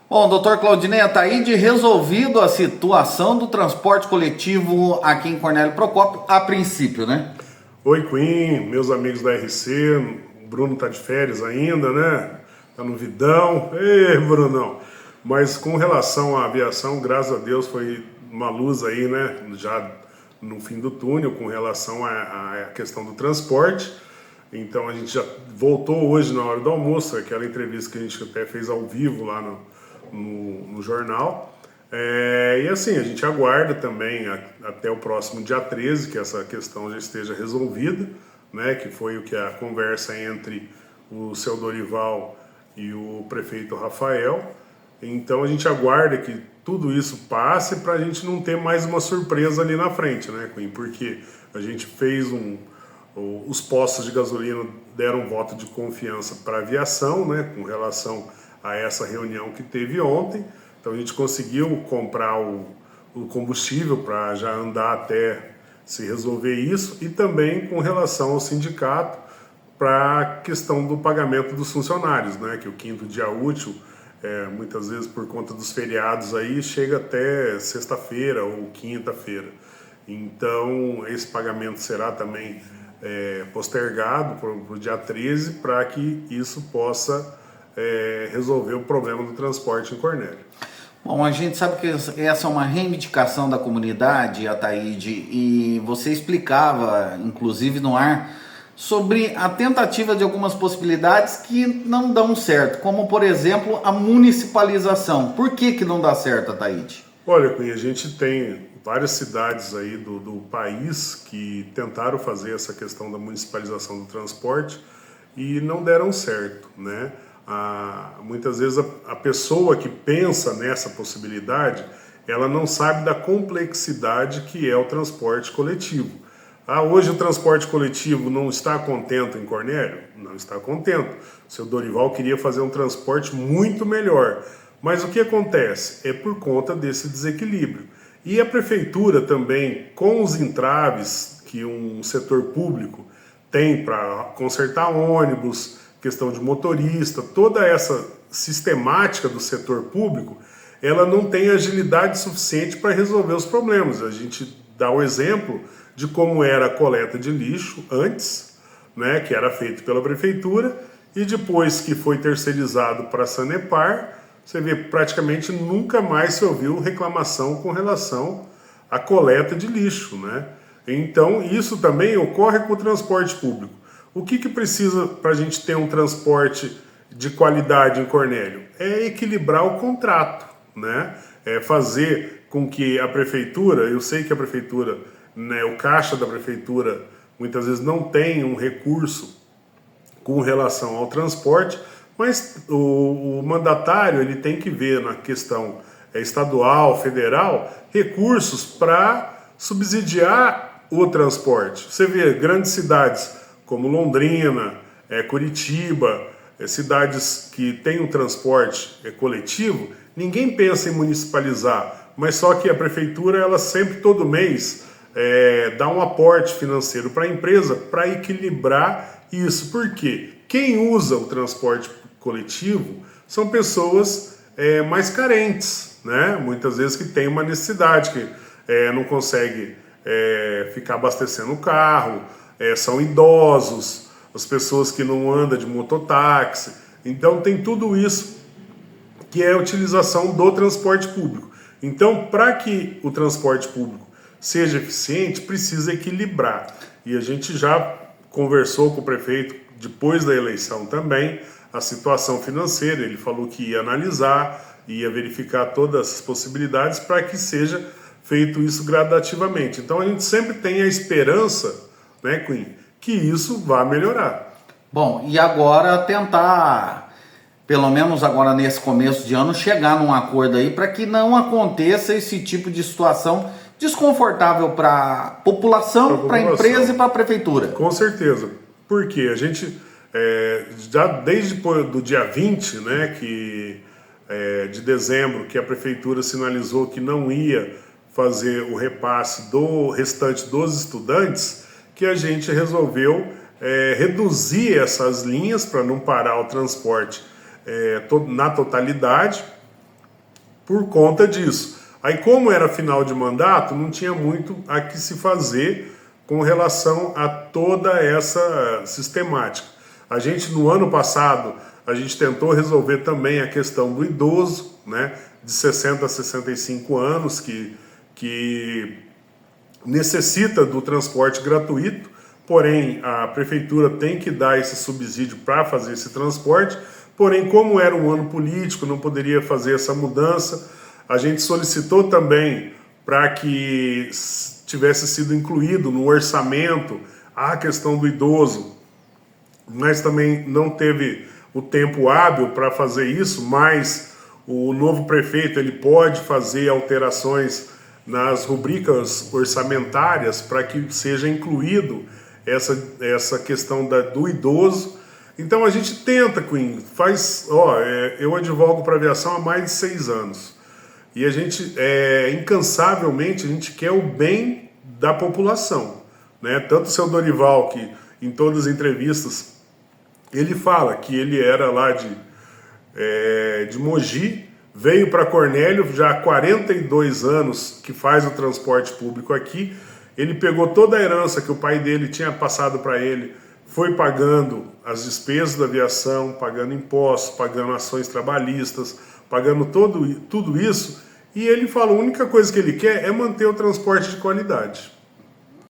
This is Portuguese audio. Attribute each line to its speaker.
Speaker 1: Bom, doutor Claudinei Ataíde, resolvido a situação do transporte coletivo aqui em Cornélio Procópio, a princípio, né?
Speaker 2: Oi, Queen, meus amigos da RC, o Bruno tá de férias ainda, né? Tá no vidão. Ê, Brunão! Mas com relação à aviação, graças a Deus foi uma luz aí, né? Já no fim do túnel, com relação à questão do transporte. Então a gente já voltou hoje na hora do almoço, aquela entrevista que a gente até fez ao vivo lá no jornal. E assim, a gente aguarda também até o próximo dia 13 que essa questão já esteja resolvida, né? Que foi o que a conversa entre o seu Dorival e o prefeito Rafael. Então a gente aguarda que tudo isso passe para a gente não ter mais uma surpresa ali na frente, né, Queen? Porque a gente fez os postos de gasolina deram um voto de confiança para a aviação, né, com relação a essa reunião que teve ontem. Então a gente conseguiu comprar o combustível para já andar até se resolver isso, e também com relação ao sindicato para a questão do pagamento dos funcionários, né, que o quinto dia útil, muitas vezes por conta dos feriados aí, chega até sexta-feira ou quinta-feira. Então esse pagamento será também postergado para o dia 13 para que isso possa resolver o problema do transporte em Cornélio.
Speaker 1: Bom, a gente sabe que essa é uma reivindicação da comunidade, Ataíde, e você explicava, inclusive no ar, sobre a tentativa de algumas possibilidades que não dão certo, como, por exemplo, a municipalização. Por que não dá certo, Ataíde?
Speaker 2: Olha, Cunha, a gente tem várias cidades aí do país que tentaram fazer essa questão da municipalização do transporte e não deram certo, né? Muitas vezes a pessoa que pensa nessa possibilidade, ela não sabe da complexidade que é o transporte coletivo. Hoje o transporte coletivo não está contento em Cornélio? Não está contento. O seu Dorival queria fazer um transporte muito melhor. Mas o que acontece? É por conta desse desequilíbrio. E a prefeitura também, com os entraves que um setor público tem para consertar ônibus, questão de motorista, toda essa sistemática do setor público, ela não tem agilidade suficiente para resolver os problemas. A gente dá o exemplo de como era a coleta de lixo antes, né, que era feito pela prefeitura, e depois que foi terceirizado para a Sanepar, você vê praticamente nunca mais se ouviu reclamação com relação à coleta de lixo, né? Então isso também ocorre com o transporte público. O que precisa para a gente ter um transporte de qualidade em Cornélio? É equilibrar o contrato, né? É fazer com que a prefeitura, eu sei que a prefeitura, né, o caixa da prefeitura muitas vezes não tem um recurso com relação ao transporte, mas o mandatário ele tem que ver na questão estadual, federal, recursos para subsidiar o transporte. Você vê grandes cidades como Londrina, Curitiba, cidades que têm um transporte coletivo, ninguém pensa em municipalizar, mas só que a prefeitura ela sempre todo mês dá um aporte financeiro para a empresa para equilibrar isso. Por quê? Quem usa o transporte coletivo são pessoas mais carentes, né? Muitas vezes que tem uma necessidade, que não consegue ficar abastecendo o carro, são idosos, as pessoas que não andam de mototáxi. Então tem tudo isso que é a utilização do transporte público. Então, para que o transporte público seja eficiente, precisa equilibrar. E a gente já conversou com o prefeito depois da eleição também, a situação financeira, ele falou que ia analisar, ia verificar todas as possibilidades para que seja feito isso gradativamente. Então a gente sempre tem a esperança, né, Queen, que isso vá melhorar.
Speaker 1: Bom, e agora tentar, pelo menos agora nesse começo de ano, chegar num acordo aí para que não aconteça esse tipo de situação desconfortável para a população, para a empresa e para a prefeitura.
Speaker 2: Com certeza, porque a gente já desde do dia 20, né, de dezembro, que a prefeitura sinalizou que não ia fazer o repasse do restante dos estudantes, que a gente resolveu reduzir essas linhas para não parar o transporte na totalidade por conta disso. Aí, como era final de mandato, não tinha muito a que se fazer com relação a toda essa sistemática. A gente, no ano passado, a gente tentou resolver também a questão do idoso, né, de 60 a 65 anos, que necessita do transporte gratuito, porém a prefeitura tem que dar esse subsídio para fazer esse transporte, porém como era um ano político, não poderia fazer essa mudança. A gente solicitou também para que tivesse sido incluído no orçamento a questão do idoso, mas também não teve o tempo hábil para fazer isso, mas o novo prefeito ele pode fazer alterações nas rubricas orçamentárias para que seja incluído essa questão do idoso. Então a gente tenta, Queen, eu advogo para a aviação há mais de 6 anos e a gente, incansavelmente, a gente quer o bem da população, né? Tanto o seu Dorival, que em todas as entrevistas ele fala que ele era lá de Mogi, veio para Cornélio já há 42 anos que faz o transporte público aqui. Ele pegou toda a herança que o pai dele tinha passado para ele, foi pagando as despesas da aviação, pagando impostos, pagando ações trabalhistas, pagando tudo isso. E ele fala, a única coisa que ele quer é manter o transporte de qualidade.